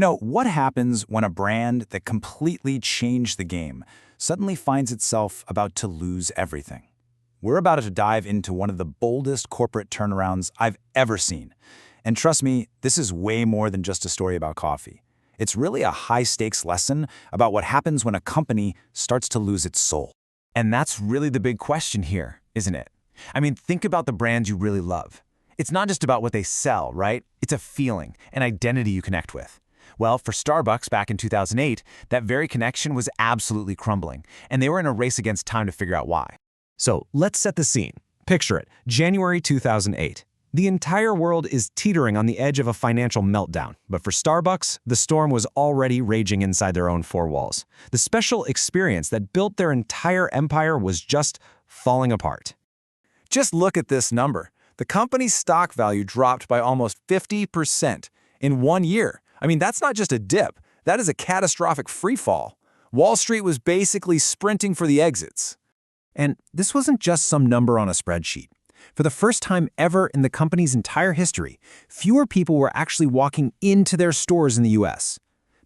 What happens when a brand that completely changed the game suddenly finds itself about to lose everything? We're about to dive into one of the boldest corporate turnarounds I've ever seen. And trust me, this is way more than just a story about coffee. It's really a high-stakes lesson about what happens when a company starts to lose its soul. And that's really the big question here, isn't it? I mean, think about the brands you really love. It's not just about what they sell, right? It's a feeling, an identity you connect with. Well, for Starbucks back in 2008, that very connection was absolutely crumbling, and they were in a race against time to figure out why. So let's set the scene. Picture it, January 2008. The entire world is teetering on the edge of a financial meltdown, but for Starbucks, the storm was already raging inside their own four walls. The special experience that built their entire empire was just falling apart. Just look at this number. The company's stock value dropped by almost 50% in 1 year. I mean, that's not just a dip. That is a catastrophic freefall. Wall Street was basically sprinting for the exits. And this wasn't just some number on a spreadsheet. For the first time ever in the company's entire history, fewer people were actually walking into their stores in the US.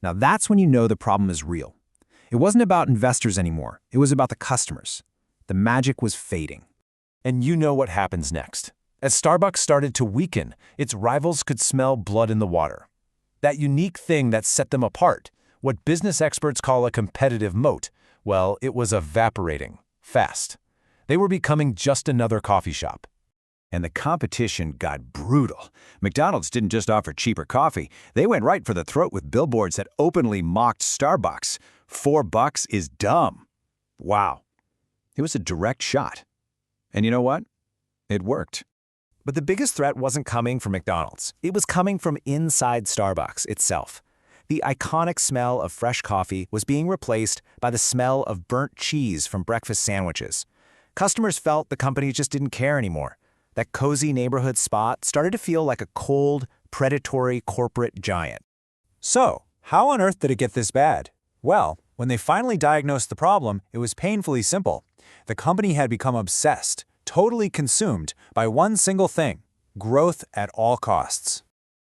Now that's when you know the problem is real. It wasn't about investors anymore. It was about the customers. The magic was fading. And you know what happens next. As Starbucks started to weaken, its rivals could smell blood in the water. That unique thing that set them apart, what business experts call a competitive moat, well, it was evaporating fast. They were becoming just another coffee shop. And the competition got brutal. McDonald's didn't just offer cheaper coffee. They went right for the throat with billboards that openly mocked Starbucks. $4 is dumb. Wow. It was a direct shot. And you know what? It worked. But the biggest threat wasn't coming from McDonald's. It was coming from inside Starbucks itself. The iconic smell of fresh coffee was being replaced by the smell of burnt cheese from breakfast sandwiches. Customers felt the company just didn't care anymore. That cozy neighborhood spot started to feel like a cold, predatory corporate giant. So, how on earth did it get this bad? Well, when they finally diagnosed the problem, it was painfully simple. The company had become obsessed, totally consumed by one single thing: growth at all costs.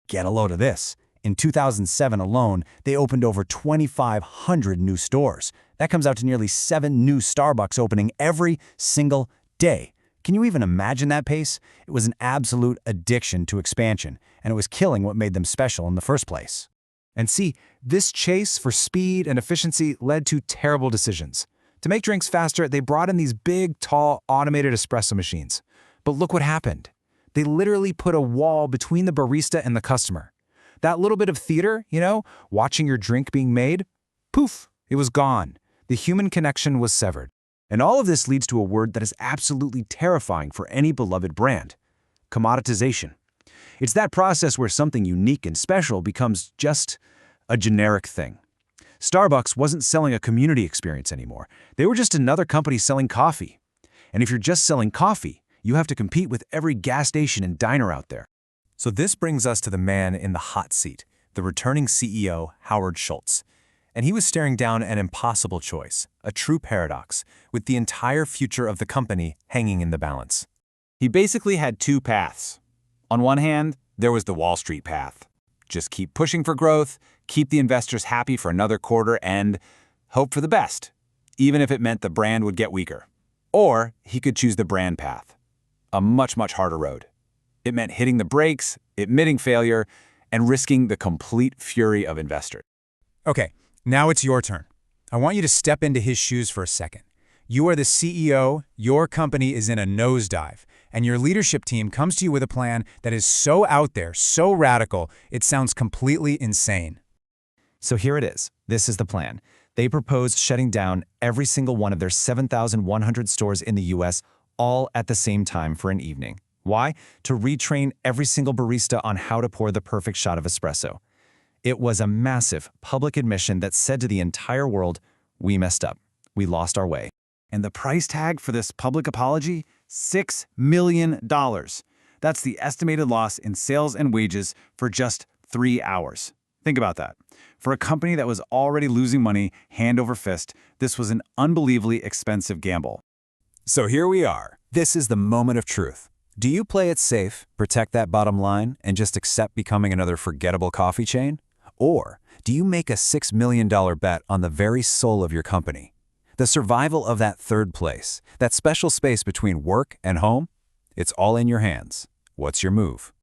Get a load of this. In 2007 alone, they opened over 2,500 new stores. That comes out to nearly 7 new Starbucks opening every single day. Can you even imagine that pace? It was an absolute addiction to expansion, and it was killing what made them special in the first place. And see, this chase for speed and efficiency led to terrible decisions. To make drinks faster, they brought in these big, tall, automated espresso machines. But look what happened. They literally put a wall between the barista and the customer. That little bit of theater, watching your drink being made, poof, it was gone. The human connection was severed. And all of this leads to a word that is absolutely terrifying for any beloved brand: commoditization. It's that process where something unique and special becomes just a generic thing. Starbucks wasn't selling a community experience anymore. They were just another company selling coffee. And if you're just selling coffee, you have to compete with every gas station and diner out there. So this brings us to the man in the hot seat, the returning CEO, Howard Schultz. And he was staring down an impossible choice, a true paradox, with the entire future of the company hanging in the balance. He basically had two paths. On one hand, there was the Wall Street path. Just keep pushing for growth, keep the investors happy for another quarter, and hope for the best, even if it meant the brand would get weaker. Or he could choose the brand path, a much, much harder road. It meant hitting the brakes, admitting failure, and risking the complete fury of investors. Okay, now it's your turn. I want you to step into his shoes for a second. You are the CEO, your company is in a nosedive, and your leadership team comes to you with a plan that is so out there, so radical, it sounds completely insane. So here it is. This is the plan. They propose shutting down every single one of their 7,100 stores in the US all at the same time for an evening. Why? To retrain every single barista on how to pour the perfect shot of espresso. It was a massive public admission that said to the entire world, we messed up. We lost our way. And the price tag for this public apology? $6 million. That's the estimated loss in sales and wages for just 3 hours. Think about that. For a company that was already losing money hand over fist, this was an unbelievably expensive gamble. So here we are. This is the moment of truth. Do you play it safe, protect that bottom line, and just accept becoming another forgettable coffee chain? Or do you make a $6 million bet on the very soul of your company? The survival of that third place, that special space between work and home? It's all in your hands. What's your move?